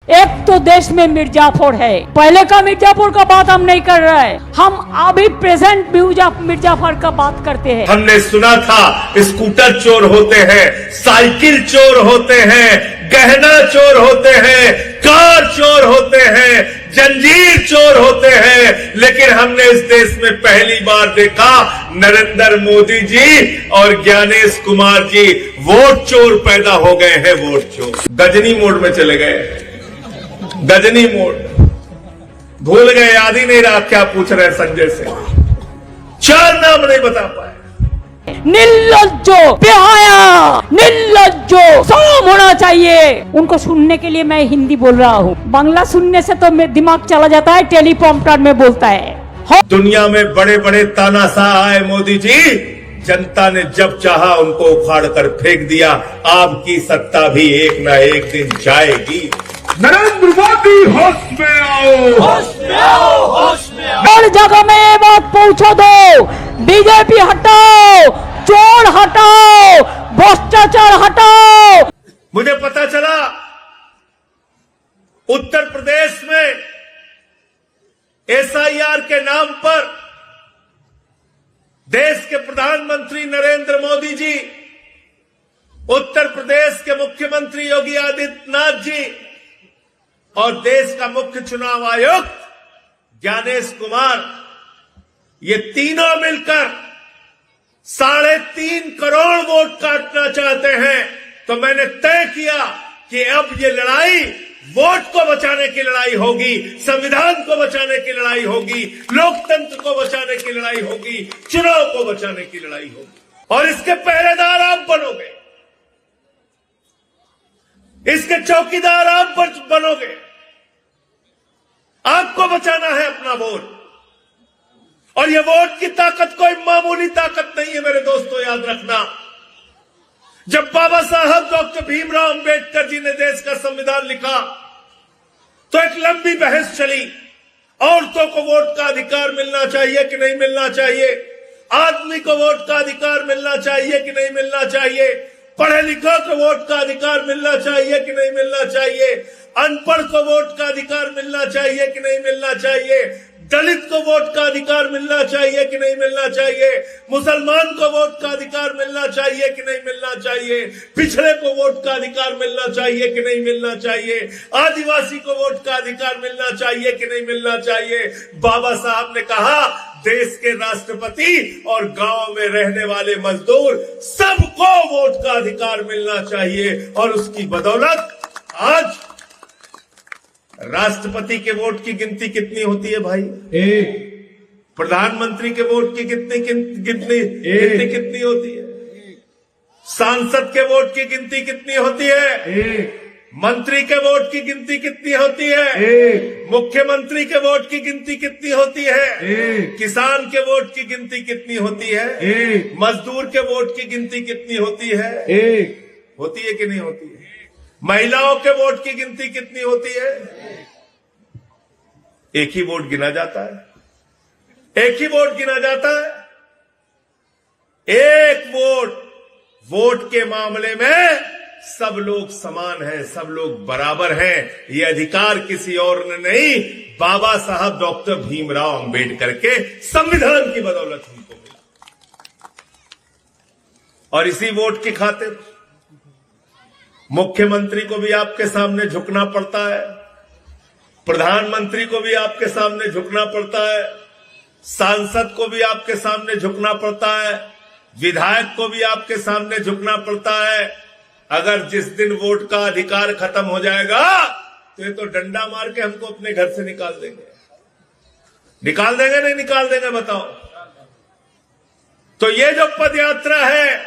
एक तो देश में मिर्जापुर है, पहले का मिर्जापुर का बात हम नहीं कर रहे हैं, हम अभी प्रेजेंट मिर्जापुर का बात करते हैं। हमने सुना था स्कूटर चोर होते हैं, साइकिल चोर होते हैं, गहना चोर होते हैं, कार चोर होते हैं, जंजीर चोर होते हैं, लेकिन हमने इस देश में पहली बार देखा नरेंद्र मोदी जी और ज्ञानेश कुमार जी वोट चोर पैदा हो गए हैं। वोट चोर गजनी मोड में चले गए, गजनी मोड भूल गए, याद ही नहीं रहा क्या पूछ रहे संजय से, चार नाम नहीं बता पाए। निर्लज्जो, बेहया, निर्लज्जो, शर्म होना चाहिए। उनको सुनने के लिए मैं हिंदी बोल रहा हूँ, बांग्ला सुनने से तो मेरा दिमाग चला जाता है, टेलीप्रॉम्प्टर में बोलता है। दुनिया में बड़े बड़े तानाशाह आए मोदी जी, जनता ने जब चाहा उनको उखाड़ कर फेंक दिया। आपकी सत्ता भी एक ना एक दिन जाएगी। नरेंद्र मोदी होश में आओ, होश में आओ, होश में आओ। हर जगह में ये बात पहुंचा दो, बीजेपी हटाओ, चोर हटाओ, भ्रष्टाचार हटाओ। मुझे पता चला उत्तर प्रदेश में एसआईआर के नाम पर देश के प्रधानमंत्री नरेंद्र मोदी जी, उत्तर प्रदेश के मुख्यमंत्री योगी आदित्यनाथ जी और देश का मुख्य चुनाव आयुक्त ज्ञानेश कुमार, ये तीनों मिलकर 3.5 करोड़ वोट काटना चाहते हैं। तो मैंने तय किया कि अब ये लड़ाई वोट को बचाने की लड़ाई होगी, संविधान को बचाने की लड़ाई होगी, लोकतंत्र को बचाने की लड़ाई होगी, चुनाव को बचाने की लड़ाई होगी। और इसके पहरेदार आप बनोगे, इसके चौकीदार आप बनोगे। आपको बचाना है अपना वोट, और यह वोट की ताकत कोई मामूली ताकत नहीं है मेरे दोस्तों, याद रखना। जब बाबा साहब डॉक्टर भीमराव अंबेडकर जी ने देश का संविधान लिखा तो एक लंबी बहस चली, औरतों को वोट का अधिकार मिलना चाहिए कि नहीं मिलना चाहिए, आदमी को वोट का अधिकार मिलना चाहिए कि नहीं मिलना चाहिए, पढ़े लिखों को वोट का अधिकार मिलना चाहिए कि नहीं मिलना चाहिए, अनपढ़ को वोट का अधिकार मिलना चाहिए कि नहीं मिलना चाहिए, दलित को वोट का अधिकार मिलना चाहिए कि नहीं मिलना चाहिए, मुसलमान को वोट का अधिकार मिलना चाहिए कि नहीं मिलना चाहिए, पिछड़े को वोट का अधिकार मिलना चाहिए कि नहीं मिलना चाहिए, आदिवासी को वोट का अधिकार मिलना चाहिए कि नहीं मिलना चाहिए। बाबा साहब ने कहा देश के राष्ट्रपति और गांव में रहने वाले मजदूर सबको वोट का अधिकार मिलना चाहिए, और उसकी बदौलत आज राष्ट्रपति के वोट की गिनती कितनी होती है भाई? एक। प्रधानमंत्री के वोट की कितनी होती है? सांसद के वोट की गिनती कितनी होती है? एक। मंत्री के वोट की गिनती कितनी होती है? एक। मुख्यमंत्री के वोट की गिनती कितनी होती है? एक। किसान के वोट की गिनती कितनी होती है? एक। मजदूर के वोट की गिनती कितनी होती है? एक। होती है कि नहीं होती है? महिलाओं के वोट की गिनती कितनी होती है? एक ही वोट गिना जाता है, एक ही वोट गिना जाता है। एक वोट के मामले में सब लोग समान हैं, सब लोग बराबर हैं। ये अधिकार किसी और ने नहीं, बाबा साहब डॉक्टर भीमराव अंबेडकर के संविधान की बदौलत हमको मिला। और इसी वोट की खातिर मुख्यमंत्री को भी आपके सामने झुकना पड़ता है, प्रधानमंत्री को भी आपके सामने झुकना पड़ता है, सांसद को भी आपके सामने झुकना पड़ता है, विधायक को भी आपके सामने झुकना पड़ता है। अगर जिस दिन वोट का अधिकार खत्म हो जाएगा तो ये तो डंडा मार के हमको अपने घर से निकाल देंगे। निकाल देंगे नहीं निकाल देंगे बताओ? तो ये जो पदयात्रा है,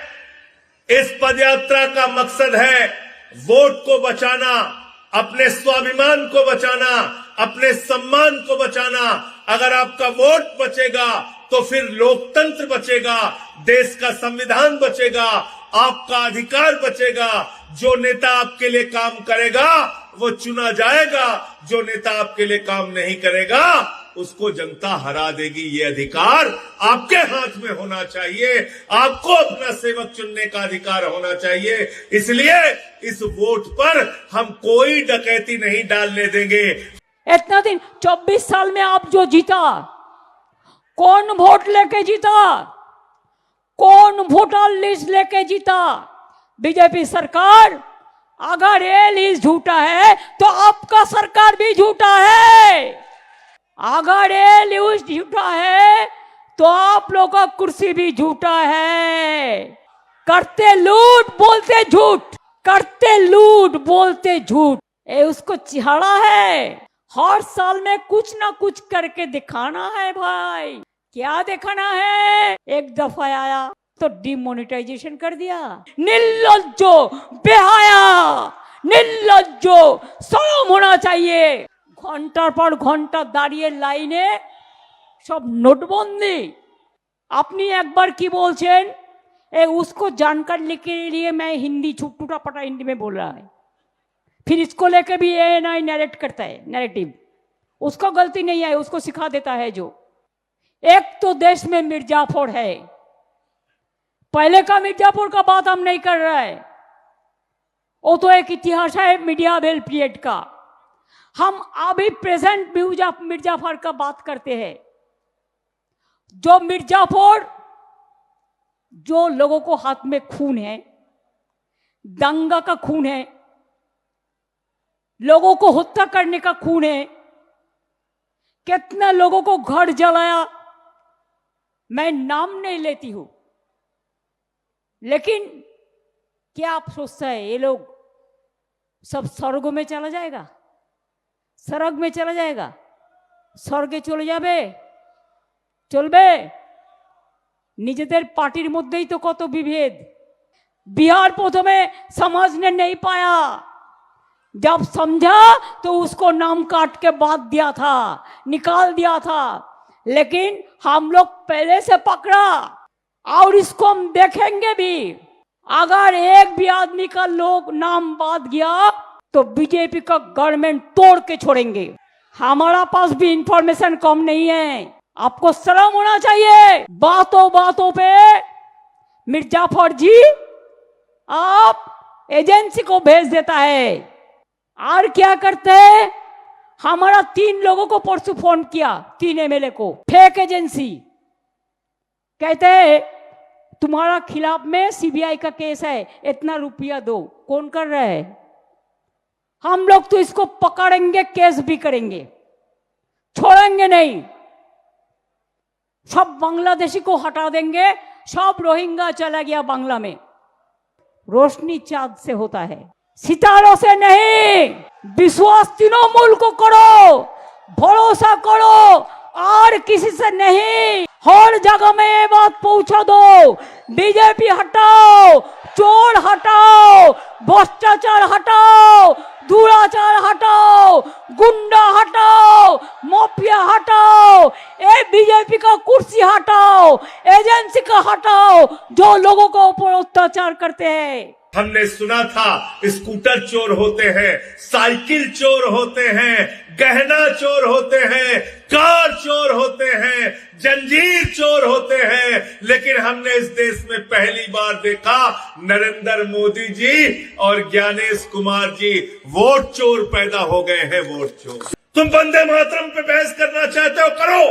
इस पदयात्रा का मकसद है वोट को बचाना, अपने स्वाभिमान को बचाना, अपने सम्मान को बचाना। अगर आपका वोट बचेगा तो फिर लोकतंत्र बचेगा, देश का संविधान बचेगा, आपका अधिकार बचेगा। जो नेता आपके लिए काम करेगा वो चुना जाएगा, जो नेता आपके लिए काम नहीं करेगा उसको जनता हरा देगी। ये अधिकार आपके हाथ में होना चाहिए। आपको अपना सेवक चुनने का अधिकार होना चाहिए। इसलिए इस वोट पर हम कोई डकैती नहीं डालने देंगे। इतना दिन 24 साल में आप जो जीता, कौन वोट लेके जीता, कौन वोटर लिस्ट लेके जीता? बीजेपी सरकार। अगर ये लिस्ट झूठा है तो आपका सरकार भी झूठा है। अगर ये लिस्ट झूठा है तो आप लोगों का कुर्सी भी झूठा है। करते लूट बोलते झूठ, करते लूट बोलते झूठ, ये उसको चिढ़ा है। हर साल में कुछ ना कुछ करके दिखाना है भाई। क्या दिखाना है? एक दफा आया तो डिमोनेटाइजेशन कर दिया। निर्लज्जो, बेहाया, निर्लज्जो, शर्म होना चाहिए। घंटार पर घंटा दाঁড়িয়ে লাইনে सब নোটবন্দি। আপনি একবার কি বলছেন, उसको जानकारी के लिए मैं हिंदी टूटा पटा हिंदी में बोल रहा है, फिर इसको लेके भी ANI नैरेट करता है, नैरेटिव। उसको गलती नहीं है, उसको सिखा देता है। जो एक तो देश में मिर्जापुर है, पहले का मिर्जापुर का बात हम नहीं कर रहे हैं, वो तो एक इतिहास है मीडियावेल पीरियड का। हम अभी प्रेजेंट मिर्जापुर का बात करते हैं। जो मिर्जापुर, जो लोगों को हाथ में खून है, दंगा का खून है, लोगों को हत्या करने का खून है, कितने लोगों को घर जलाया, मैं नाम नहीं लेती हूं। लेकिन क्या आप सोचते हैं ये लोग सब स्वर्ग में चला जाएगा? स्वर्ग में चला जाएगा? स्वर्गे चले যাবে? চলবে? নিজেদের পার্টির মধ্যেই তো কত বিভেদ। बिहार प्रथमे समाज ने नहीं पाया, जब समझा तो उसको नाम काट के बात दिया था, निकाल दिया था। लेकिन हम लोग पहले से पकड़ा और इसको हम देखेंगे भी। अगर एक भी आदमी का लोग नाम बात गया तो बीजेपी का गवर्नमेंट तोड़ के छोड़ेंगे। हमारा पास भी इंफॉर्मेशन कम नहीं है। आपको शर्म होना चाहिए। बातों बातों पे मिर्जापुर जी आप एजेंसी को भेज देता है। और क्या करते हैं? हमारा 3 लोगों को परसों फोन किया, 3 MLA को, फेक एजेंसी। कहते हैं तुम्हारा खिलाफ में CBI का केस है, इतना रुपया दो। कौन कर रहा है? हम लोग तो इसको पकड़ेंगे, केस भी करेंगे, छोड़ेंगे नहीं। सब बांग्लादेशी को हटा देंगे। सब रोहिंग्या चला गया बांग्ला में। रोशनी चांद से होता है, सितारों से नहीं। विश्वास तृणमूल को करो, भरोसा करो, और किसी से नहीं। हर जगह में ये बात पहुंचा दो। बीजेपी हटाओ, चोर हटाओ, भ्रष्टाचार हटाओ, दुराचार हटाओ, गुंडा हटाओ, माफिया हटाओ, ए बीजेपी का कुर्सी हटाओ, एजेंसी का हटाओ, जो लोगों के ऊपर अत्याचार करते हैं। हमने सुना था स्कूटर चोर होते हैं, साइकिल चोर होते हैं, गहना चोर होते हैं, कार चोर होते हैं, जंजीर चोर होते हैं। लेकिन हमने इस देश में पहली बार देखा नरेंद्र मोदी जी और ज्ञानेश कुमार जी वोट चोर पैदा हो गए हैं। वोट चोर। तुम वंदे मातरम पे बहस करना चाहते हो, करो,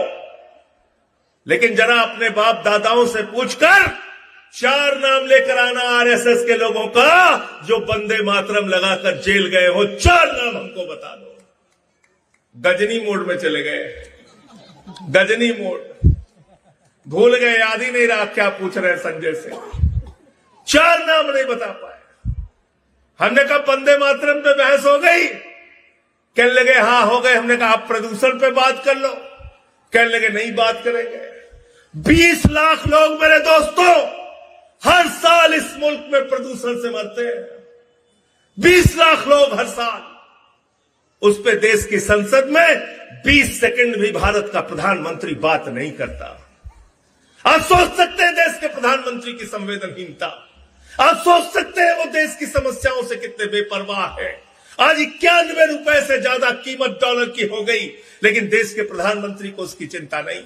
लेकिन जरा अपने बाप दादाओं से पूछकर 4 नाम लेकर आना RSS के लोगों का जो वंदे मातरम लगाकर जेल गए हो। 4 नाम हमको बता दो। गजनी मोड में चले गए, गजनी मोड, भूल गए, याद ही नहीं रहा क्या पूछ रहे हैं संजय से। 4 नाम नहीं बता पाए। हमने कहा वंदे मातरम पे बहस हो गई, कहने लगे हाँ हो गए। हमने कहा आप प्रदूषण पे बात कर लो, कहने लगे नहीं बात करेंगे। 20 लाख लोग मेरे दोस्तों हर साल इस मुल्क में प्रदूषण से मरते हैं। 20 लाख लोग हर साल। उस पे देश की संसद में 20 सेकंड भी भारत का प्रधानमंत्री बात नहीं करता। आप सोच सकते हैं देश के प्रधानमंत्री की संवेदनहीनता। आप सोच सकते हैं वो देश की समस्याओं से कितने बेपरवाह है। आज 91 रुपए से ज्यादा कीमत डॉलर की हो गई। लेकिन देश के प्रधानमंत्री को उसकी चिंता नहीं।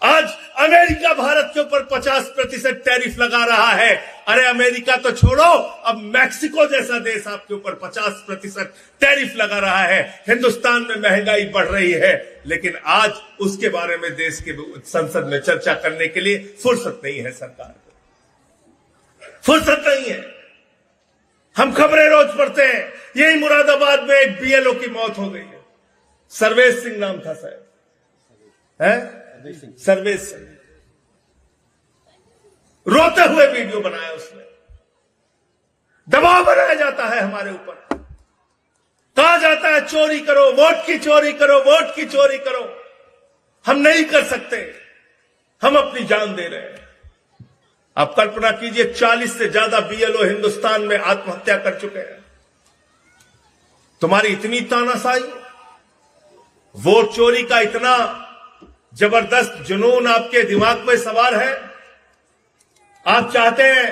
आज अमेरिका भारत के ऊपर 50% टैरिफ लगा रहा है। अरे अमेरिका तो छोड़ो, अब मैक्सिको जैसा देश आपके ऊपर 50% टैरिफ लगा रहा है। हिंदुस्तान में महंगाई बढ़ रही है, लेकिन आज उसके बारे में देश के संसद में चर्चा करने के लिए फुर्सत नहीं है सरकार को, फुर्सत नहीं है। हम खबरें रोज पढ़ते हैं, यही मुरादाबाद में एक बीएलओ की मौत हो गई है। सर्वेश सिंह नाम था शायद, है सर्वेश सिंह। रोते हुए वीडियो बनाया उसने। दबाव बनाया जाता है हमारे ऊपर, कहा जाता है चोरी करो, वोट की चोरी करो, वोट की चोरी करो। हम नहीं कर सकते, हम अपनी जान दे रहे हैं। आप कल्पना कीजिए, 40 से ज्यादा बीएलओ हिंदुस्तान में आत्महत्या कर चुके हैं। तुम्हारी इतनी तानाशाही, वोट चोरी का इतना जबरदस्त जुनून आपके दिमाग में सवार है। आप चाहते हैं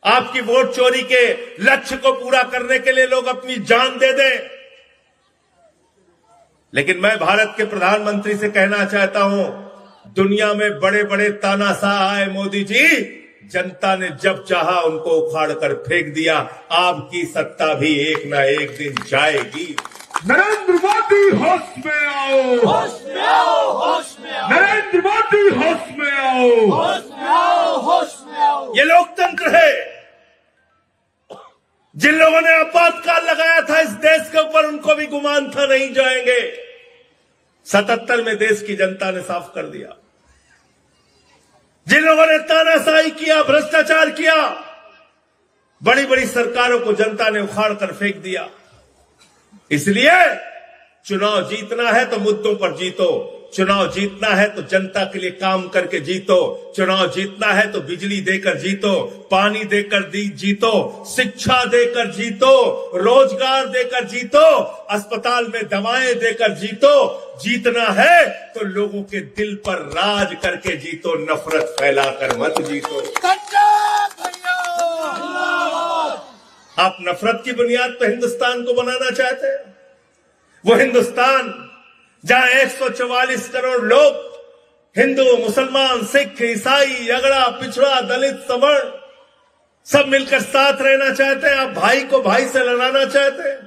आपकी वोट चोरी के लक्ष्य को पूरा करने के लिए लोग अपनी जान दे दें। लेकिन मैं भारत के प्रधानमंत्री से कहना चाहता हूं, दुनिया में बड़े बड़े तानाशाह आए मोदी जी, जनता ने जब चाहा उनको उखाड़ कर फेंक दिया। आपकी सत्ता भी एक ना एक दिन जाएगी। नरेंद्र मोदी होश में आओ, होश में आओ, होश में आओ, नरेंद्र मोदी होश में आओ, होश में आओ, होश में आओ। ये लोकतंत्र है। जिन लोगों ने आपातकाल लगाया था इस देश के ऊपर, उनको भी गुमान था नहीं जाएंगे। 77 में देश की जनता ने साफ कर दिया। जिन लोगों ने तानाशाही किया, भ्रष्टाचार किया, बड़ी बड़ी सरकारों को जनता ने उखाड़ कर फेंक दिया। इसलिए चुनाव जीतना है तो मुद्दों पर जीतो, चुनाव जीतना है तो जनता के लिए काम करके जीतो, चुनाव जीतना है तो बिजली देकर जीतो, पानी देकर जीतो, शिक्षा देकर जीतो, रोजगार देकर जीतो, अस्पताल में दवाएं देकर जीतो। जीतना है तो लोगों के दिल पर राज करके जीतो, नफरत फैलाकर मत जीतो। आप नफरत की बुनियाद पर हिंदुस्तान को बनाना चाहते हैं, वो हिंदुस्तान जहां 144 करोड़ लोग, हिंदू, मुसलमान, सिख, ईसाई, अगड़ा, पिछड़ा, दलित, सवर्ण, सब मिलकर साथ रहना चाहते हैं। आप भाई को भाई से लड़ाना चाहते हैं।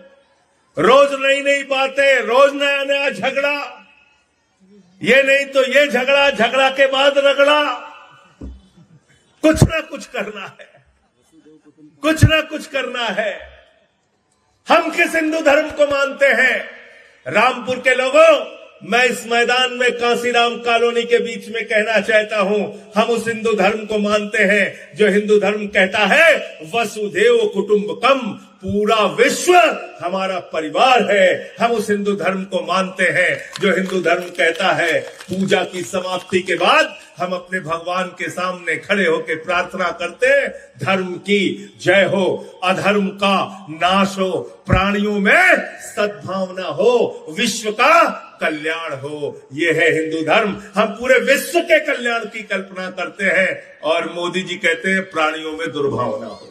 रोज नई नई बातें, रोज नया नया झगड़ा, ये नहीं तो ये झगड़ा, झगड़ा के बाद रगड़ा। कुछ ना कुछ करना है, कुछ ना कुछ करना है। हम किस हिंदू धर्म को मानते हैं? रामपुर के लोगों, मैं इस मैदान में कांसीराम कॉलोनी के बीच में कहना चाहता हूं, हम उस हिंदू धर्म को मानते हैं जो हिंदू धर्म कहता है वसुधैव कुटुंबकम, पूरा विश्व हमारा परिवार है। हम उस हिंदू धर्म को मानते हैं जो हिंदू धर्म कहता है पूजा की समाप्ति के बाद हम अपने भगवान के सामने खड़े होकर प्रार्थना करते हैं, धर्म की जय हो, अधर्म का नाश हो, प्राणियों में सद्भावना हो, विश्व का कल्याण हो। ये है हिंदू धर्म। हम पूरे विश्व के कल्याण की कल्पना करते हैं और मोदी जी कहते हैं प्राणियों में दुर्भावना हो।